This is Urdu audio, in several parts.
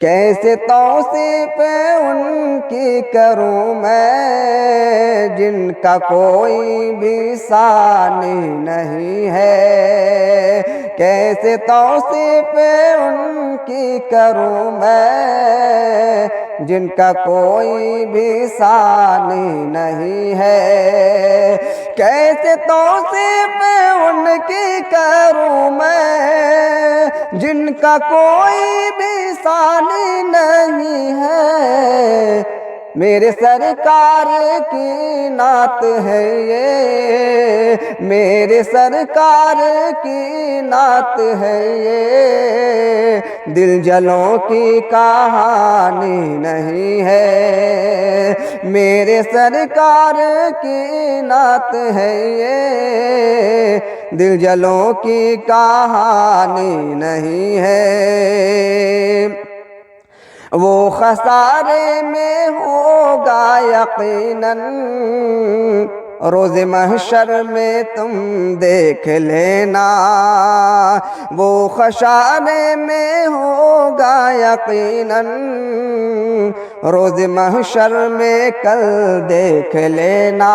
کیسے توصیف ان کی کروں میں جن کا کوئی بھی ثانی نہیں ہے، کیسے توصیف ان کی کروں میں جن کا کوئی بھی ثانی نہیں ہے، کیسے توصیف ان کی کروں میں جن کا کوئی بھی ثانی نہیں ہے۔ میرے سرکار کی نعت ہے یہ، میرے سرکار کی نعت ہے یہ، دل جلوں کی کہانی نہیں ہے، میرے سرکار کی نعت ہے یہ، دل جلوں کی کہانی نہیں ہے۔ وہ خسارے میں ہوگا یقیناً، روز محشر میں تم دیکھ لینا، وہ خسارے میں ہوگا یقیناً، روز محشر میں کل دیکھ لینا،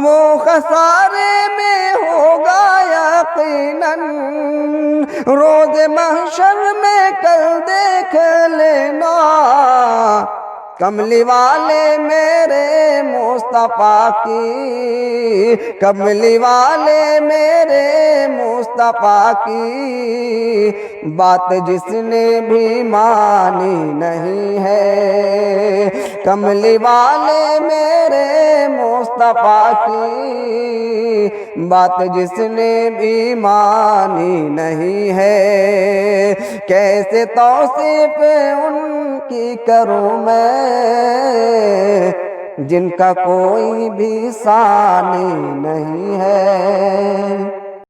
وہ خسارے میں ہوگا یقیناً، روز محشر میں کل دیکھ لینا۔ کملی والے میرے مصطفیٰ کی، کملی والے میرے مصطفیٰ کی بات جس نے بھی مانی نہیں ہے، کملی والے میرے مصطفیٰ کی بات جس نے بھی مانی نہیں ہے، کیسے توصیف ان کی کروں میں جن کا کوئی بھی ثانی نہیں ہے۔